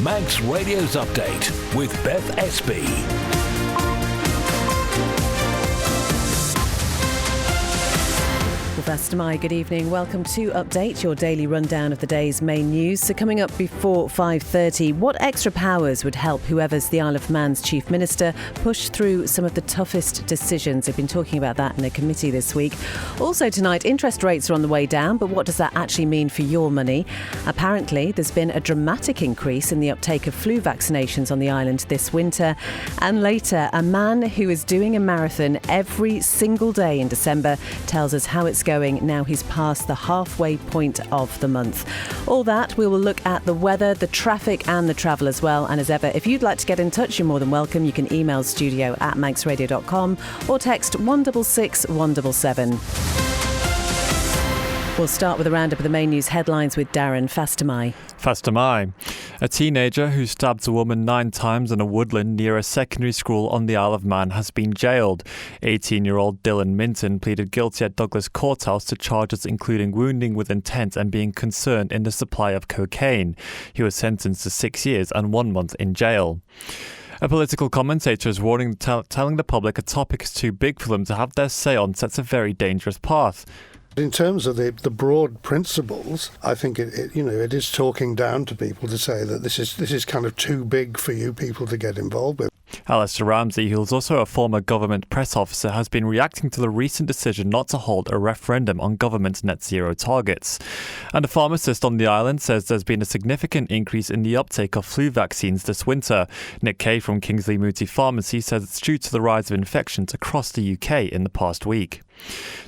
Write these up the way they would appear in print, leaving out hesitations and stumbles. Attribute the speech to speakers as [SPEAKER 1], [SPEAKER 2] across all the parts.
[SPEAKER 1] Manx Radio's Update with Beth Espey.
[SPEAKER 2] Beth Espey, good evening. Welcome to Update, your daily rundown of the day's main news. So coming up before 5:30, what extra powers would help whoever's the Isle of Man's Chief Minister push through some of the toughest decisions? They've been talking about that in a committee this week. Also tonight, interest rates are on the way down, but what does that actually mean for your money? Apparently, there's been a dramatic increase in the uptake of flu vaccinations on the island this winter. And later, a man who is doing a marathon every single day in December tells us how it's going now he's past the halfway point of the month. All that, we will look at the weather, the traffic and the travel as well. And as ever, if you'd like to get in touch, you're more than welcome. You can email studio@manxradio.com or text 166 177. We'll start with a roundup of the main news headlines with Darren Fastamai.
[SPEAKER 3] A teenager who stabbed a woman 9 times in a woodland near a secondary school on the Isle of Man has been jailed. 18-year-old Dylan Minton pleaded guilty at Douglas Courthouse to charges including wounding with intent and being concerned in the supply of cocaine. He was sentenced to 6 years and 1 month in jail. A political commentator is warning, telling the public a topic is too big for them to have their say on sets a very dangerous path.
[SPEAKER 4] In terms of the broad principles, I think it is talking down to people to say that this is kind of too big for you people to get involved with.
[SPEAKER 3] Alistair Ramsey, who is also a former government press officer, has been reacting to the recent decision not to hold a referendum on government's net zero targets. And a pharmacist on the island says there's been a significant increase in the uptake of flu vaccines this winter. Nick Kay from Kingsley Mooti Pharmacy says it's due to the rise of infections across the UK in the past week.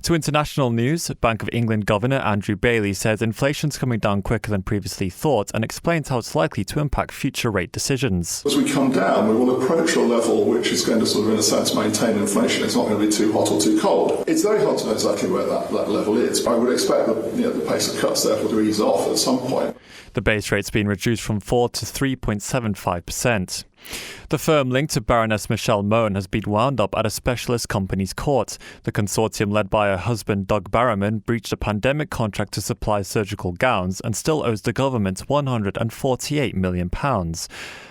[SPEAKER 3] To international news, Bank of England Governor Andrew Bailey says inflation's coming down quicker than previously thought and explains how it's likely to impact future rate decisions.
[SPEAKER 5] As we come down, we will approach a level which is going to sort of, in a sense, maintain inflation. It's not going to be too hot or too cold. It's very hard to know exactly where that level is. I would expect the pace of cuts therefore to ease off at some point. The base rate's been reduced from 4 to 3.75%. The firm linked to Baroness Michelle Mohun has been wound up at a specialist company's court. The consortium led by her husband Doug Barrowman breached a pandemic contract to supply surgical gowns and still owes the government £148 million.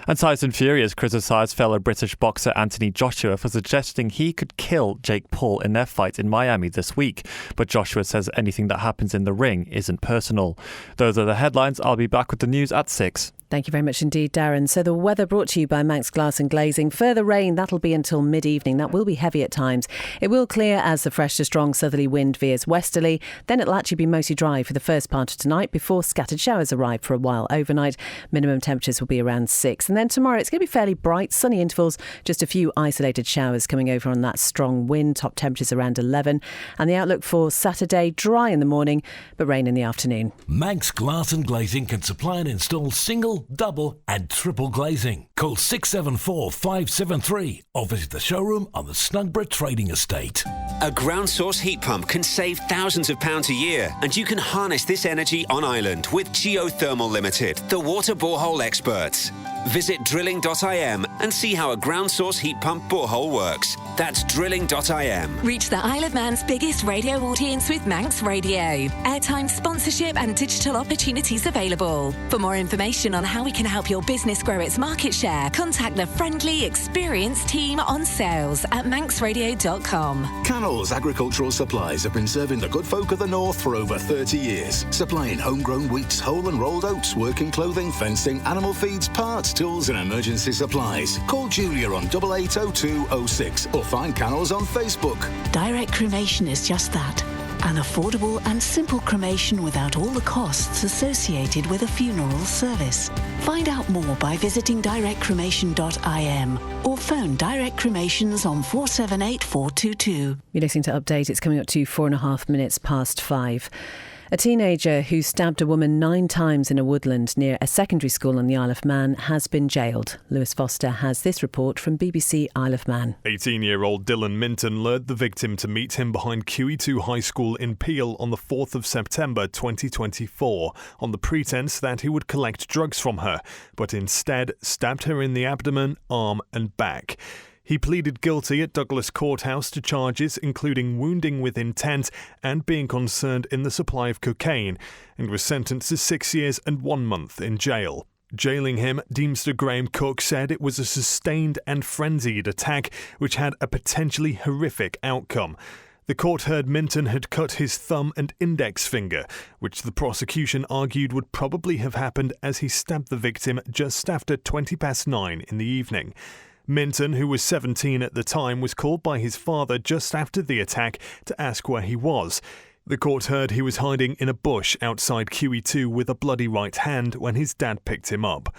[SPEAKER 5] And Tyson Fury has criticised fellow British boxer Anthony Joshua for suggesting he could kill Jake Paul in their fight in Miami this week. But Joshua says anything that happens in the ring isn't personal. Those are the headlines. I'll be back with the news at 6.
[SPEAKER 2] Thank you very much indeed, Darren. So the weather brought to you by Manx Glass and Glazing. Further rain, that'll be until mid-evening. That will be heavy at times. It will clear as the fresh to strong southerly wind veers westerly. Then it'll actually be mostly dry for the first part of tonight before scattered showers arrive for a while overnight. Minimum temperatures will be around 6. And then tomorrow it's going to be fairly bright, sunny intervals, just a few isolated showers coming over on that strong wind. Top temperatures around 11. And the outlook for Saturday, dry in the morning, but rain in the afternoon.
[SPEAKER 1] Manx Glass and Glazing can supply and install single, double and triple glazing. Call 674 573 or visit the showroom on the Snugborough Trading Estate.
[SPEAKER 6] A ground source heat pump can save thousands of pounds a year, and you can harness this energy on island with Geothermal Limited, the water borehole experts. Visit drilling.im and see how a ground source heat pump borehole works. That's drilling.im.
[SPEAKER 7] Reach the Isle of Man's biggest radio audience with Manx Radio. Airtime, sponsorship and digital opportunities available. For more information on how we can help your business grow its market share, contact the friendly, experienced team on sales at manxradio.com.
[SPEAKER 8] Cannell's Agricultural Supplies have been serving the good folk of the North for over 30 years, supplying homegrown wheats, whole and rolled oats, working clothing, fencing, animal feeds, parts, tools and emergency supplies. Call Julia on 880206 or find Cannell's on Facebook.
[SPEAKER 9] Direct cremation is just that. An affordable and simple cremation without all the costs associated with a funeral service. Find out more by visiting directcremation.im or phone Direct Cremations on 478 422.
[SPEAKER 2] You're listening to Update. It's coming up to 4.5 minutes past 5. A teenager who stabbed a woman 9 times in a woodland near a secondary school on the Isle of Man has been jailed. Lewis Foster has this report from BBC Isle of Man.
[SPEAKER 10] 18-year-old Dylan Minton lured the victim to meet him behind QE2 High School in Peel on the 4th of September 2024 on the pretence that he would collect drugs from her, but instead stabbed her in the abdomen, arm and back. He pleaded guilty at Douglas Courthouse to charges including wounding with intent and being concerned in the supply of cocaine, and was sentenced to 6 years and 1 month in jail. Jailing him, Deemster Graham Cook said it was a sustained and frenzied attack which had a potentially horrific outcome. The court heard Minton had cut his thumb and index finger, which the prosecution argued would probably have happened as he stabbed the victim just after 9:20 in the evening. Minton, who was 17 at the time, was called by his father just after the attack to ask where he was. The court heard he was hiding in a bush outside QE2 with a bloody right hand when his dad picked him up.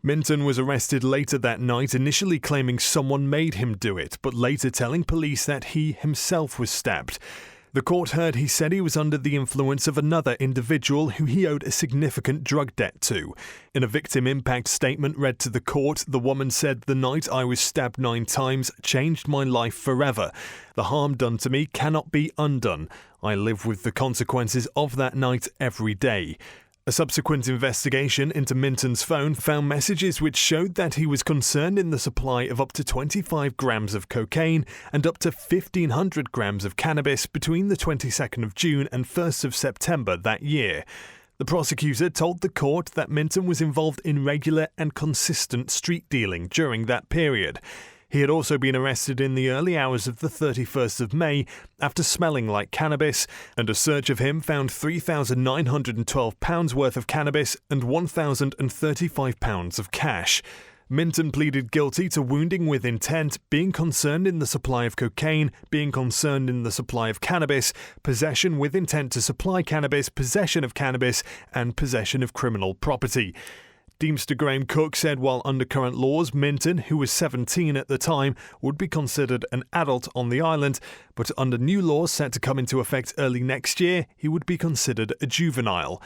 [SPEAKER 10] Minton was arrested later that night, initially claiming someone made him do it, but later telling police that he himself was stabbed. The court heard he said he was under the influence of another individual who he owed a significant drug debt to. In a victim impact statement read to the court, the woman said, "The night I was stabbed 9 times changed my life forever. The harm done to me cannot be undone. I live with the consequences of that night every day." A subsequent investigation into Minton's phone found messages which showed that he was concerned in the supply of up to 25 grams of cocaine and up to 1,500 grams of cannabis between the 22nd of June and 1st of September that year. The prosecutor told the court that Minton was involved in regular and consistent street dealing during that period. He had also been arrested in the early hours of the 31st of May after smelling like cannabis, and a search of him found £3,912 worth of cannabis and £1,035 of cash. Minton pleaded guilty to wounding with intent, being concerned in the supply of cocaine, being concerned in the supply of cannabis, possession with intent to supply cannabis, possession of cannabis, and possession of criminal property. Deemster Graham Cook said while under current laws, Minton, who was 17 at the time, would be considered an adult on the island, but under new laws set to come into effect early next year, he would be considered a juvenile.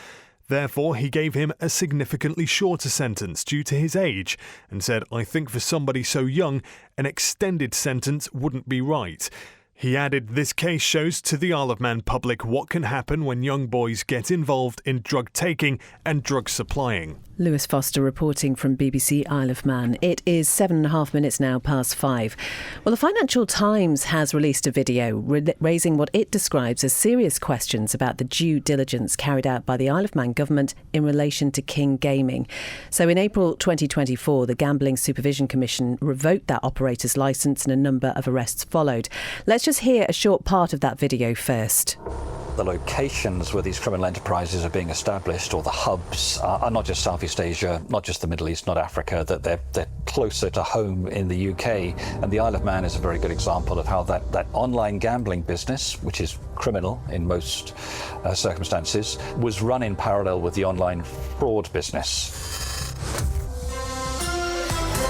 [SPEAKER 10] Therefore, he gave him a significantly shorter sentence due to his age, and said, "I think for somebody so young, an extended sentence wouldn't be right." He added, "This case shows to the Isle of Man public what can happen when young boys get involved in drug taking and drug supplying."
[SPEAKER 2] Lewis Foster reporting from BBC Isle of Man. It is 7.5 minutes now past 5. Well, the Financial Times has released a video raising what it describes as serious questions about the due diligence carried out by the Isle of Man government in relation to King Gaming. So in April 2024, the Gambling Supervision Commission revoked that operator's licence and a number of arrests followed. Let's just hear a short part of that video first.
[SPEAKER 11] The locations where these criminal enterprises are being established, or the hubs, are not just Southeast Asia, not just the Middle East, not Africa, that they're closer to home in the UK. And the Isle of Man is a very good example of how that online gambling business, which is criminal in most circumstances, was run in parallel with the online fraud business.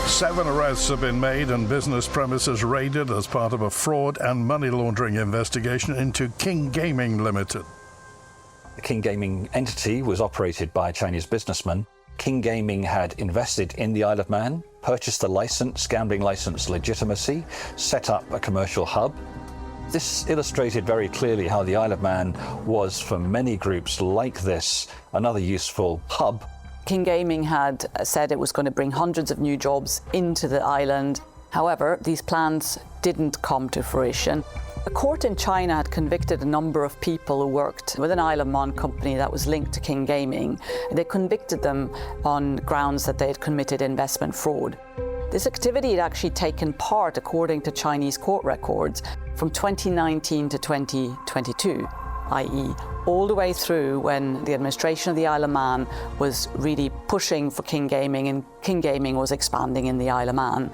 [SPEAKER 12] 7 arrests have been made and business premises raided as part of a fraud and money laundering investigation into King Gaming Limited.
[SPEAKER 11] The King Gaming entity was operated by a Chinese businessman. King Gaming had invested in the Isle of Man, purchased the license, gambling license legitimacy, set up a commercial hub. This illustrated very clearly how the Isle of Man was, for many groups like this, another useful hub.
[SPEAKER 13] King Gaming had said it was going to bring hundreds of new jobs into the island. However, these plans didn't come to fruition. A court in China had convicted a number of people who worked with an Isle of Man company that was linked to King Gaming. They convicted them on grounds that they had committed investment fraud. This activity had actually taken part, according to Chinese court records, from 2019 to 2022. i.e. all the way through when the administration of the Isle of Man was really pushing for King Gaming, and King Gaming was expanding in the Isle of Man.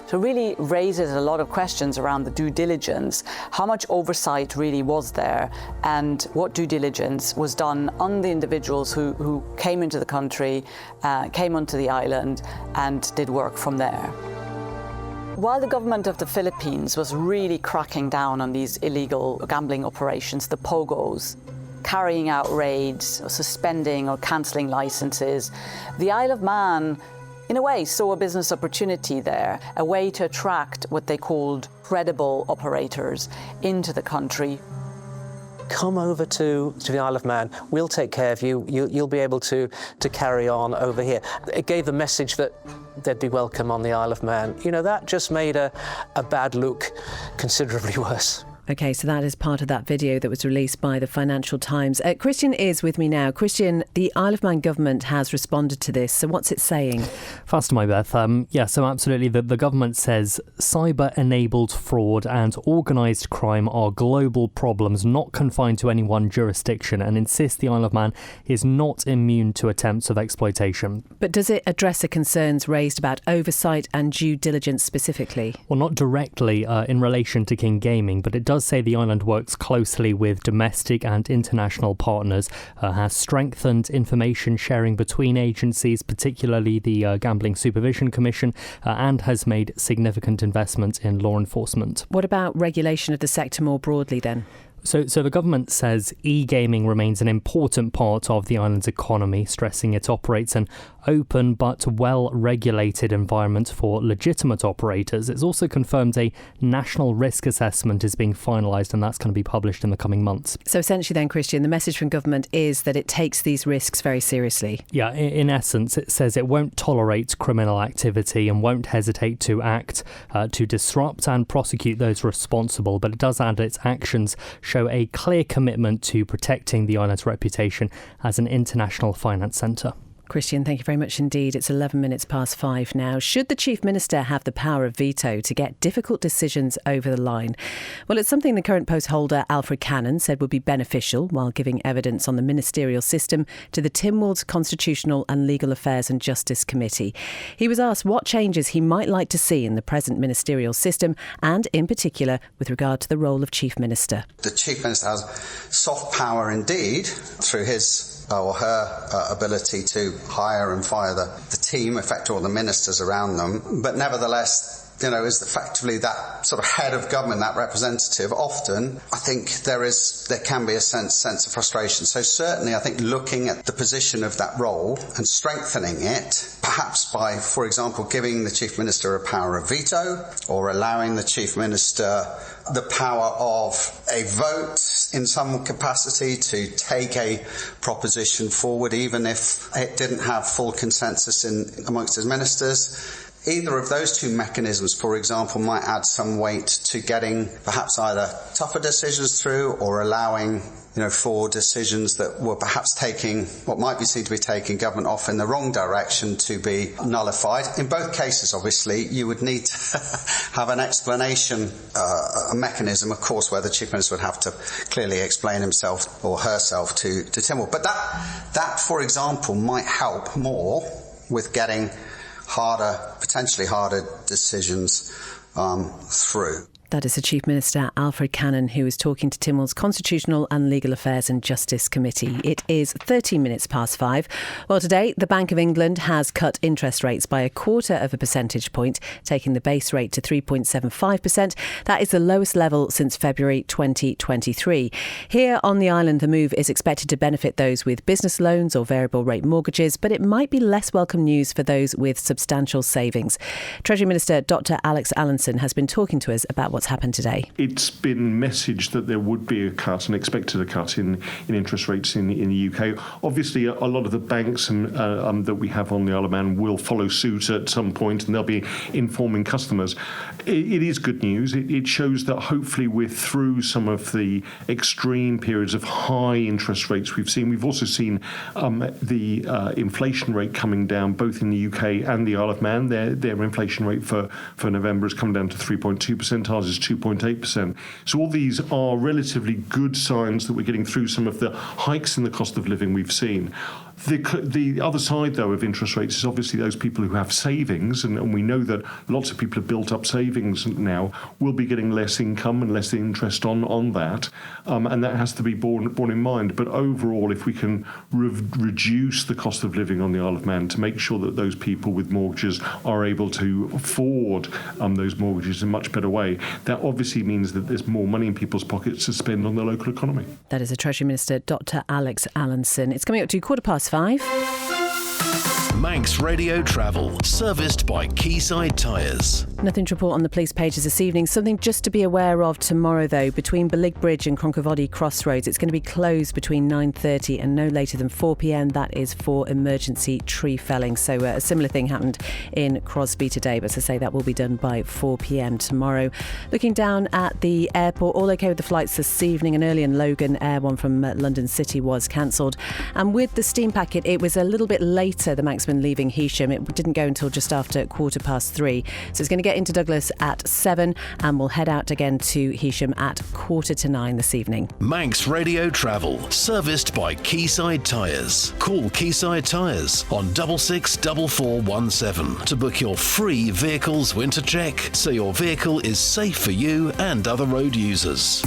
[SPEAKER 13] So it really raises a lot of questions around the due diligence. How much oversight really was there, and what due diligence was done on the individuals who came into the country, came onto the island and did work from there. While the government of the Philippines was really cracking down on these illegal gambling operations, the POGOs, carrying out raids, or suspending or cancelling licences, the Isle of Man, in a way, saw a business opportunity there, a way to attract what they called credible operators into the country.
[SPEAKER 14] Come over to the Isle of Man, we'll take care of you, you'll be able to carry on over here. It gave the message that they'd be welcome on the Isle of Man. You know, that just made a bad look considerably worse.
[SPEAKER 2] OK, so that is part of that video that was released by the Financial Times. Christian is with me now. Christian, the Isle of Man government has responded to this. So what's it saying?
[SPEAKER 15] Faster, my Beth. So absolutely. The government says cyber-enabled fraud and organised crime are global problems not confined to any one jurisdiction, and insists the Isle of Man is not immune to attempts of exploitation.
[SPEAKER 2] But does it address the concerns raised about oversight and due diligence specifically?
[SPEAKER 15] Well, not directly in relation to King Gaming, but it does say the island works closely with domestic and international partners, has strengthened information sharing between agencies, particularly the Gambling Supervision Commission, and has made significant investments in law enforcement.
[SPEAKER 2] What about regulation of the sector more broadly then?
[SPEAKER 15] So the government says e-gaming remains an important part of the island's economy, stressing it operates an open but well-regulated environment for legitimate operators. It's also confirmed a national risk assessment is being finalised, and that's going to be published in the coming months.
[SPEAKER 2] So essentially then, Christian, the message from government is that it takes these risks very seriously.
[SPEAKER 15] Yeah, in essence, it says it won't tolerate criminal activity and won't hesitate to act to disrupt and prosecute those responsible, but it does add its actions show a clear commitment to protecting the island's reputation as an international finance centre.
[SPEAKER 2] Christian, thank you very much indeed. It's 11 minutes past 5 now. Should the Chief Minister have the power of veto to get difficult decisions over the line? Well, it's something the current post holder, Alfred Cannon, said would be beneficial while giving evidence on the ministerial system to the Tynwald's Constitutional and Legal Affairs and Justice Committee. He was asked what changes he might like to see in the present ministerial system and, in particular, with regard to the role of Chief Minister.
[SPEAKER 16] The Chief Minister has soft power indeed through his or her ability to hire and fire the team, affect all the ministers around them. But nevertheless, is effectively that sort of head of government, that representative. Often, I think there can be a sense of frustration. So certainly, I think looking at the position of that role and strengthening it, perhaps by, for example, giving the Chief Minister a power of veto or allowing the Chief Minister the power of a vote in some capacity to take a proposition forward, even if it didn't have full consensus amongst his ministers. Either of those two mechanisms, for example, might add some weight to getting perhaps either tougher decisions through or allowing, for decisions that were perhaps taking what might be seen to be taking government off in the wrong direction to be nullified. In both cases, obviously, you would need to have an explanation, a mechanism, of course, where the Chief Minister would have to clearly explain himself or herself to Tynwald. But that, for example, might help more with getting potentially harder decisions through.
[SPEAKER 2] That is the Chief Minister, Alfred Cannon, who is talking to Tynwald's Constitutional and Legal Affairs and Justice Committee. It is 13 minutes past 5. Well, today, the Bank of England has cut interest rates by 0.25 percentage point, taking the base rate to 3.75%. That is the lowest level since February 2023. Here on the island, the move is expected to benefit those with business loans or variable rate mortgages, but it might be less welcome news for those with substantial savings. Treasury Minister Dr. Alex Allinson has been talking to us about what's happened today.
[SPEAKER 17] It's been messaged that there would be a cut and expected a cut in interest rates in the UK. Obviously, a lot of the banks that we have on the Isle of Man will follow suit at some point, and they'll be informing customers. It is good news. It shows that hopefully we're through some of the extreme periods of high interest rates we've seen. We've also seen the inflation rate coming down both in the UK and the Isle of Man. Their inflation rate for November has come down to 3.2%. Ours is 2.8%. So all these are relatively good signs that we're getting through some of the hikes in the cost of living we've seen. The other side, though, of interest rates is obviously those people who have savings, and we know that lots of people have built up savings now, will be getting less income and less interest on that, and that has to be borne in mind. But overall, if we can reduce the cost of living on the Isle of Man to make sure that those people with mortgages are able to afford those mortgages in a much better way, that obviously means that there's more money in people's pockets to spend on the local economy.
[SPEAKER 2] That is the Treasury Minister, Dr. Alex Allinson. It's coming up to 5:15.
[SPEAKER 18] Manx Radio Travel, serviced by Quayside Tyres.
[SPEAKER 2] Nothing to report on the police pages this evening. Something just to be aware of tomorrow, though. Between Belig Bridge and Cronkovody Crossroads, it's going to be closed between 9:30 and no later than 4 p.m. That is for emergency tree felling. So a similar thing happened in Crosby today, but as I say, that will be done by 4 p.m. tomorrow. Looking down at the airport, all okay with the flights this evening. An early and Logan Air one from London City was cancelled. And with the steam packet, it was a little bit later, the Manxman leaving Heysham. It didn't go until just after 3:15. So it's going to get into Douglas at 7 and we'll head out again to Heysham at 9:15 this evening.
[SPEAKER 18] Manx Radio Travel, serviced by Quayside Tyres. Call Quayside Tyres on 664417 to book your free vehicles winter check so your vehicle is safe for you and other road users.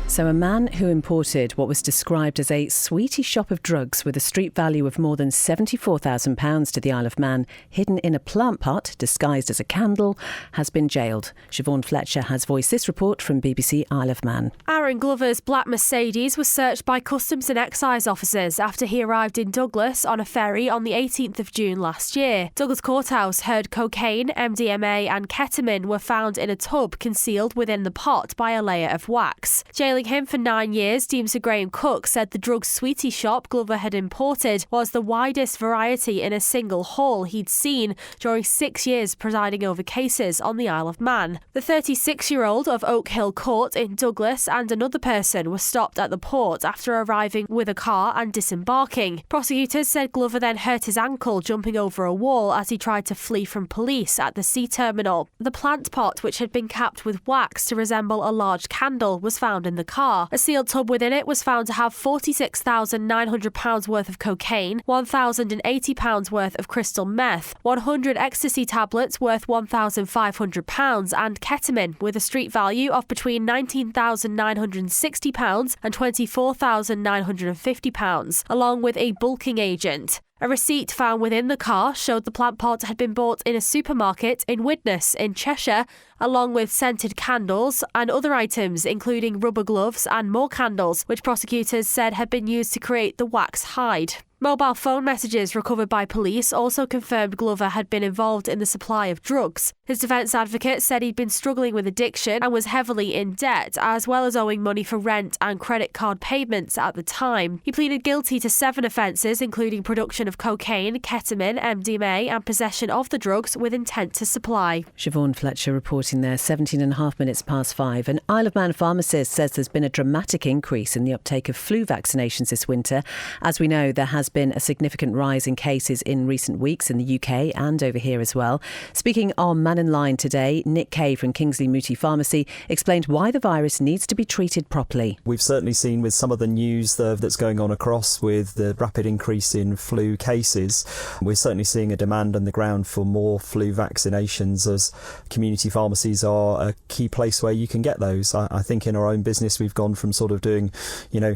[SPEAKER 2] So a man who imported what was described as a sweetie shop of drugs with a street value of more than £74,000 to the Isle of Man, hidden in a plant pot disguised as a candle, has been jailed. Siobhan Fletcher has voiced this report from BBC Isle of Man.
[SPEAKER 19] Aaron Glover's black Mercedes was searched by Customs and Excise officers after he arrived in Douglas on a ferry on the 18th of June last year. Douglas Courthouse heard cocaine, MDMA and ketamine were found in a tub concealed within the pot by a layer of wax. Jailing him for 9 years, Deemster Graham Cook said the drug sweetie shop Glover had imported was the widest variety in a single haul he'd seen during 6 years presiding over cases on the Isle of Man. The 36-year-old of Oak Hill Court in Douglas and another person were stopped at the port after arriving with a car and disembarking. Prosecutors said Glover then hurt his ankle jumping over a wall as he tried to flee from police at the sea terminal. The plant pot, which had been capped with wax to resemble a large candle, was found in the car. A sealed tub within it was found to have £46,900 worth of cocaine, £1,080 worth of crystal meth, 100 ecstasy tablets worth £1,500 and ketamine with a street value of between £19,960 and £24,950, along with a bulking agent. A receipt found within the car showed the plant pot had been bought in a supermarket in Widnes in Cheshire, along with scented candles and other items including rubber gloves and more candles, which prosecutors said had been used to create the wax hide. Mobile phone messages recovered by police also confirmed Glover had been involved in the supply of drugs. His defence advocate said he'd been struggling with addiction and was heavily in debt, as well as owing money for rent and credit card payments at the time. He pleaded guilty to 7 offences, including production of cocaine, ketamine, MDMA and possession of the drugs with intent to supply.
[SPEAKER 2] Siobhan Fletcher reporting there, 5:17. An Isle of Man pharmacist says there's been a dramatic increase in the uptake of flu vaccinations this winter. As we know, there has been a significant rise in cases in recent weeks in the UK and over here as well. Speaking on Man in Line today, Nick Kay from Kingsley Mooti Pharmacy explained why the virus needs to be treated properly.
[SPEAKER 20] We've certainly seen with some of the news that's going on across with the rapid increase in flu cases, we're certainly seeing a demand on the ground for more flu vaccinations, as community pharmacies are a key place where you can get those. I think in our own business we've gone from sort of doing,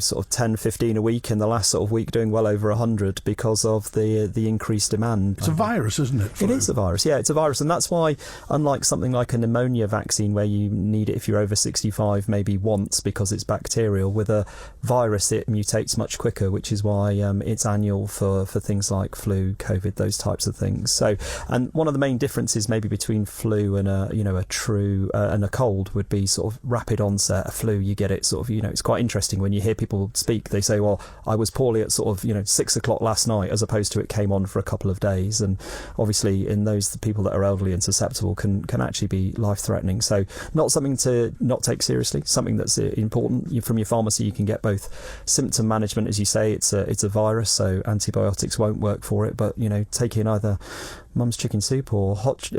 [SPEAKER 20] sort of 10, 15 a week, and the last sort of week doing well over 100 because of the increased demand.
[SPEAKER 12] It's a virus, isn't it?
[SPEAKER 20] Flu? It is a virus, yeah, it's a virus, and that's why, unlike something like a pneumonia vaccine where you need it if you're over 65 maybe once because it's bacterial, with a virus it mutates much quicker, which is why it's annual for things like flu, COVID, those types of things. So, and one of the main differences maybe between flu and a true and a cold would be sort of rapid onset. A flu, you get it sort of, it's quite interesting when you hear people speak. They say, well, I was poorly at sort of 6 o'clock last night, as opposed to it came on for a couple of days. And obviously in those, the people that are elderly and susceptible can actually be life-threatening. So not something to not take seriously, something that's important. From your pharmacy you can get both symptom management, as you say, it's a virus, so antibiotics won't work for it, but taking either mum's chicken soup or hot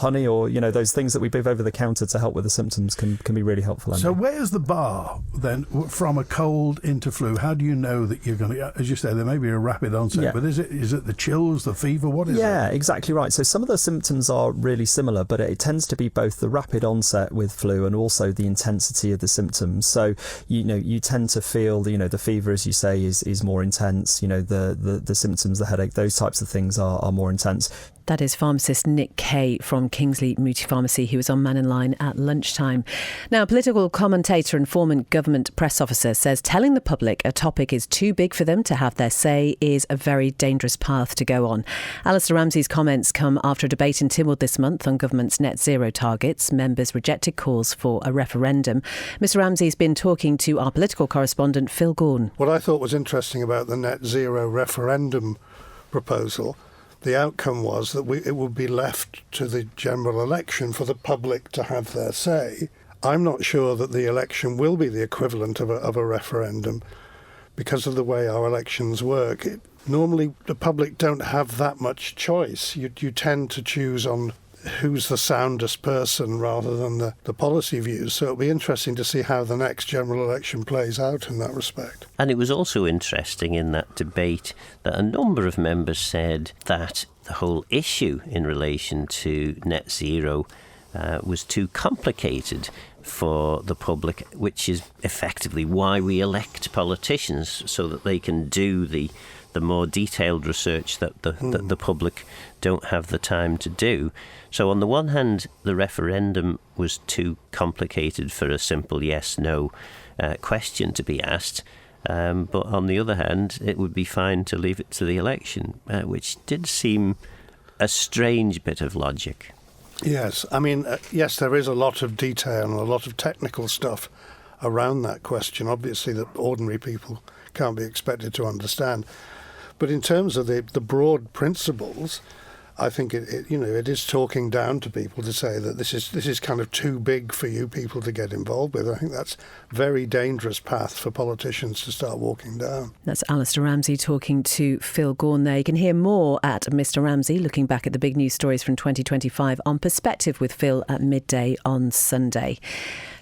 [SPEAKER 20] honey, or those things that we give over the counter to help with the symptoms can be really helpful.
[SPEAKER 12] So where's the bar then from a cold into flu? How do you know that you're going to, as you say, there may be a rapid onset, but is it the chills, the fever, what is it?
[SPEAKER 20] Yeah, exactly right. So some of the symptoms are really similar, but it tends to be both the rapid onset with flu and also the intensity of the symptoms. So you tend to feel the fever, as you say, is more intense. The symptoms, the headache, those types of things are more intense.
[SPEAKER 2] That is pharmacist Nick Kay from Kingsley Mooti Pharmacy, who was on Man in Line at lunchtime. Now, a political commentator and former government press officer says telling the public a topic is too big for them to have their say is a very dangerous path to go on. Alistair Ramsey's comments come after a debate in Tynwald this month on government's net zero targets. Members rejected calls for a referendum. Mr Ramsey's been talking to our political correspondent Phil Gaughan.
[SPEAKER 4] What I thought was interesting about the net zero referendum proposal, the outcome was that it would be left to the general election for the public to have their say. I'm not sure that the election will be the equivalent of a referendum because of the way our elections work. Normally, the public don't have that much choice. You tend to choose on who's the soundest person rather than the policy views. So it'll be interesting to see how the next general election plays out in that respect.
[SPEAKER 21] And it was also interesting in that debate that a number of members said that the whole issue in relation to net zero was too complicated for the public, which is effectively why we elect politicians, so that they can do the more detailed research that the public don't have the time to do. So on the one hand, the referendum was too complicated for a simple yes-no question to be asked. But on the other hand, it would be fine to leave it to the election, which did seem a strange bit of logic.
[SPEAKER 4] Yes, I mean, yes, there is a lot of detail and a lot of technical stuff around that question, obviously, that ordinary people can't be expected to understand. But in terms of the broad principles, I think it is talking down to people to say that this is kind of too big for you people to get involved with. I think that's a very dangerous path for politicians to start walking down.
[SPEAKER 2] That's Alistair Ramsey talking to Phil Gaughan there. You can hear more at Mr Ramsey, looking back at the big news stories from 2025 on Perspective with Phil at midday on Sunday.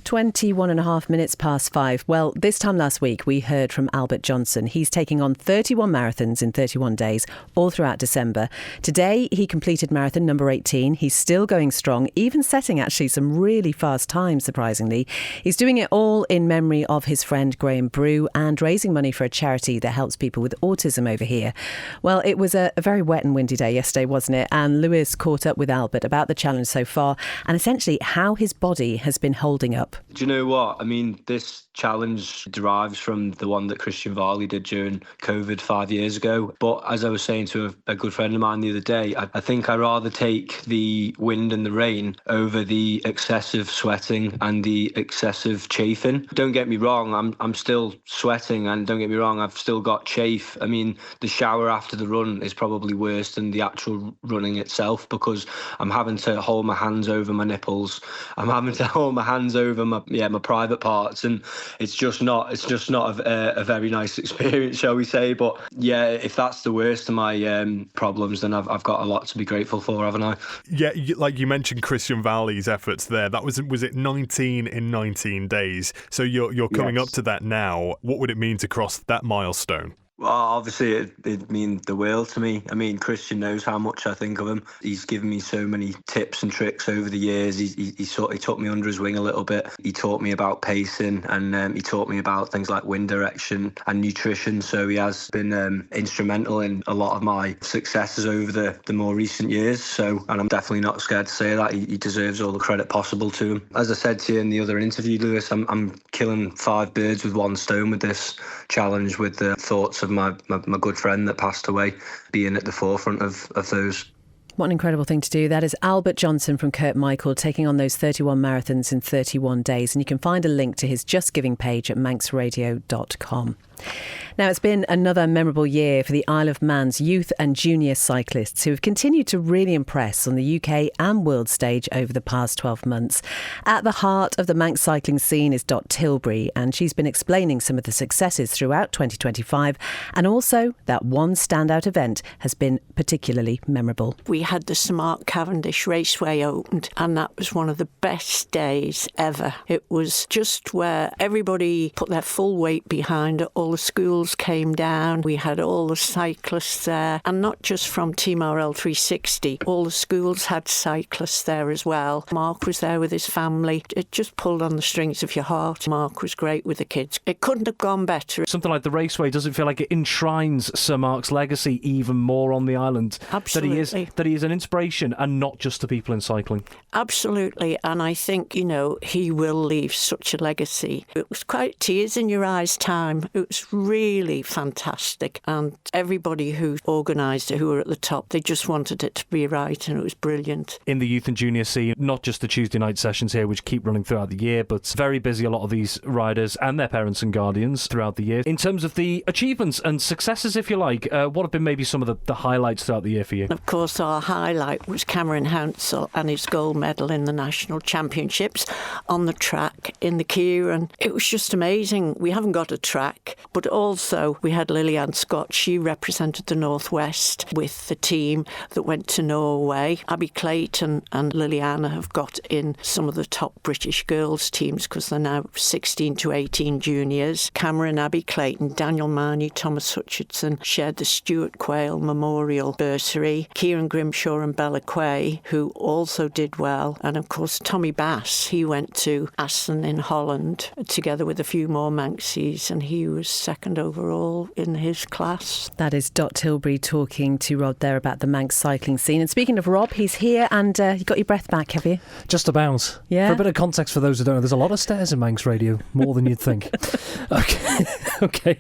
[SPEAKER 2] 21 and a half minutes past 5. Well, this time last week, we heard from Albert Johnson. He's taking on 31 marathons in 31 days, all throughout December. Today, he completed marathon number 18. He's still going strong, even setting actually some really fast times, surprisingly. He's doing it all in memory of his friend Graham Brew and raising money for a charity that helps people with autism over here. Well, it was a very wet and windy day yesterday, wasn't it? And Lewis caught up with Albert about the challenge so far and essentially how his body has been holding up.
[SPEAKER 22] Do you know what? I mean, this challenge derives from the one that Christian Varley did during COVID 5 years ago. But as I was saying to a good friend of mine the other day, I think I'd rather take the wind and the rain over the excessive sweating and the excessive chafing. Don't get me wrong, I'm still sweating, and don't get me wrong, I've still got chafe. I mean, the shower after the run is probably worse than the actual running itself, because I'm having to hold my hands over my nipples. I'm having to hold my hands over my private parts, and it's just not a very nice experience, shall we say. But yeah, if that's the worst of my problems, then I've got a lot to be grateful for, haven't I?
[SPEAKER 10] Yeah, like you mentioned Christian Valley's efforts there. That was it 19 in 19 days. So you're coming up to that now. What would it mean to cross that milestone?
[SPEAKER 22] Well, obviously, it'd mean the world to me. I mean, Christian knows how much I think of him. He's given me so many tips and tricks over the years. He took me under his wing a little bit. He taught me about pacing, and he taught me about things like wind direction and nutrition. So he has been instrumental in a lot of my successes over the more recent years. So, and I'm definitely not scared to say that. He deserves all the credit possible to him. As I said to you in the other interview, Lewis, I'm killing 5 birds with one stone with this challenge, with the thoughts of my good friend that passed away being at the forefront of those.
[SPEAKER 2] What an incredible thing to do. That is Albert Johnson from Kurt Michael taking on those 31 marathons in 31 days. And you can find a link to his Just Giving page at manxradio.com. Now, it's been another memorable year for the Isle of Man's youth and junior cyclists who have continued to really impress on the UK and world stage over the past 12 months. At the heart of the Manx cycling scene is Dot Tilbury, and she's been explaining some of the successes throughout 2025, and also that one standout event has been particularly memorable.
[SPEAKER 23] We had the Smart Cavendish Raceway opened, and that was one of the best days ever. It was just where everybody put their full weight behind it. All the schools came down. We had all the cyclists there, and not just from Team RL 360. All the schools had cyclists there as well. Mark was there with his family. It just pulled on the strings of your heart. Mark was great with the kids. It couldn't have gone better.
[SPEAKER 24] Something like the Raceway doesn't feel like it enshrines Sir Mark's legacy even more on the island.
[SPEAKER 23] Absolutely.
[SPEAKER 24] That he
[SPEAKER 1] is an inspiration and not just to people in cycling.
[SPEAKER 23] Absolutely, and I think, he will leave such a legacy. It was quite tears in your eyes time. It was really fantastic, and everybody who organised it, who were at the top, they just wanted it to be right, and it was brilliant.
[SPEAKER 1] In the youth and junior scene, not just the Tuesday night sessions here, which keep running throughout the year, but very busy, a lot of these riders and their parents and guardians throughout the year. In terms of the achievements and successes, if you like, what have been maybe some of the highlights throughout the year for you?
[SPEAKER 23] Of course, our highlight was Cameron Hounsell and his gold medal in the National Championships on the track in the Kieran. It was just amazing. We haven't got a track, but also we had Lillian Scott. She represented the Northwest with the team that went to Norway. Abby Clayton and Liliana have got in some of the top British girls teams because they're now 16 to 18 juniors. Cameron, Abby Clayton, Daniel Marnie, Thomas Hutchinson shared the Stuart Quayle Memorial Bursary. Kieran Grimshaw and Bella Quay, who also did well. And of course, Tommy Bass, he went to Assen in Holland together with a few more Manxies, and he was second overall in his class.
[SPEAKER 2] That is Dot Tilbury talking to Rob there about the Manx cycling scene. And speaking of Rob, he's here, and you got your breath back, have you?
[SPEAKER 3] Just about.
[SPEAKER 2] Yeah.
[SPEAKER 3] For a bit of context for those who don't know, there's a lot of stairs in Manx Radio, more than you'd think. Okay.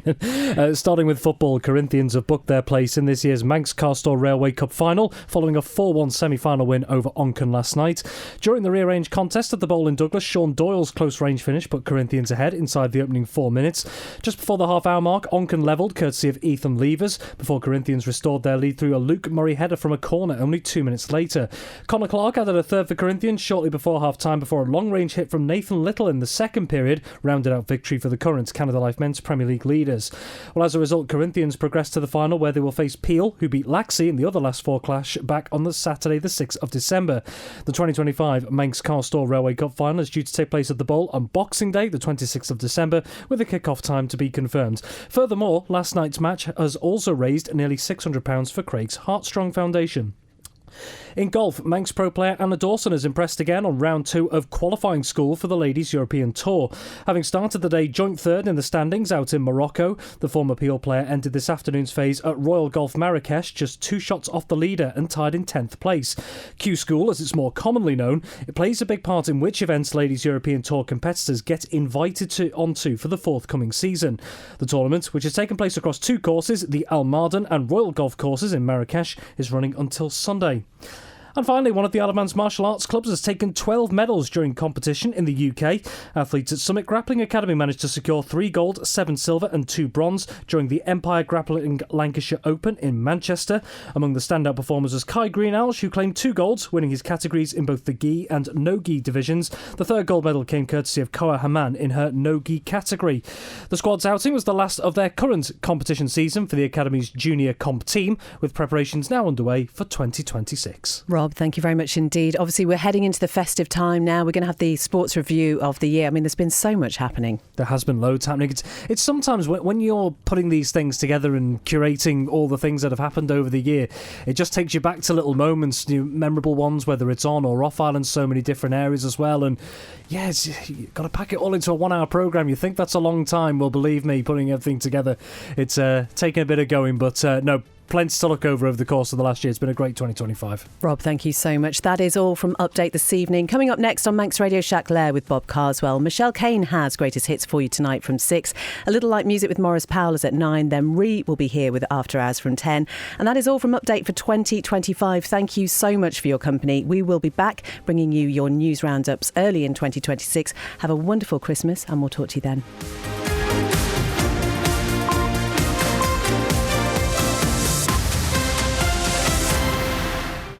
[SPEAKER 3] Starting with football, Corinthians have booked their place in this year's Manx Car Railway Cup final, following a 4-1 semi-final win over Onken last night. During the rearranged contest at the Bowl in Douglas, Sean Doyle's close range finish put Corinthians ahead inside the opening 4 minutes. Just before the half-hour mark, Onken levelled, courtesy of Ethan Levers, before Corinthians restored their lead through a Luke Murray header from a corner only 2 minutes later. Connor Clark added a third for Corinthians shortly before half-time before a long-range hit from Nathan Little in the second period rounded out victory for the current Canada Life Men's Premier League leaders. Well, as a result, Corinthians progressed to the final where they will face Peel, who beat Laxey in the other last four clash back on the Saturday the 6th of December. The 2025 Manx Car Railway Cup final is due to take place at the Bowl on Boxing Day, the 26th of December, with a kick-off time to be confirmed. Furthermore, last night's match has also raised nearly £600 for Craig's Heartstrong Foundation. In golf, Manx pro player Anna Dawson has impressed again on round 2 of qualifying school for the Ladies European Tour. Having started the day joint third in the standings out in Morocco, the former Peel player entered this afternoon's phase at Royal Golf Marrakesh just 2 shots off the leader and tied in 10th place. Q School, as it's more commonly known, it plays a big part in which events Ladies European Tour competitors get invited onto for the forthcoming season. The tournament, which has taken place across 2 courses, the Al Mardan and Royal Golf courses in Marrakesh, is running until Sunday. And finally, one of the Isle of Man's martial arts clubs has taken 12 medals during competition in the UK. Athletes at Summit Grappling Academy managed to secure 3 gold, 7 silver and 2 bronze during the Empire Grappling Lancashire Open in Manchester. Among the standout performers was Kai Greenhalgh, who claimed 2 golds, winning his categories in both the gi and no-gi divisions. The third gold medal came courtesy of Koa Haman in her no-gi category. The squad's outing was the last of their current competition season for the Academy's junior comp team, with preparations now underway for 2026.
[SPEAKER 2] Rob, thank you very much indeed. Obviously, we're heading into the festive time now. We're going to have the sports review of the year. I mean, there's been so much happening.
[SPEAKER 3] There has been loads happening. It's sometimes when you're putting these things together and curating all the things that have happened over the year, it just takes you back to little moments, memorable ones, whether it's on or off island, so many different areas as well. And yeah, you've got to pack it all into a 1-hour programme. You think that's a long time. Well, believe me, putting everything together, it's taken a bit of going, but no, plenty to look over the course of the last year. It's been a great 2025.
[SPEAKER 2] Rob, thank you so much. That is all from Update this evening. Coming up next on Manx Radio Shack Lair with Bob Carswell, Michelle Kane has greatest hits for you tonight from 6. A little light music with Maurice Powell is at 9. Then Ree will be here with After Hours from 10. And that is all from Update for 2025. Thank you so much for your company. We will be back bringing you your news roundups early in 2026. Have a wonderful Christmas and we'll talk to you then.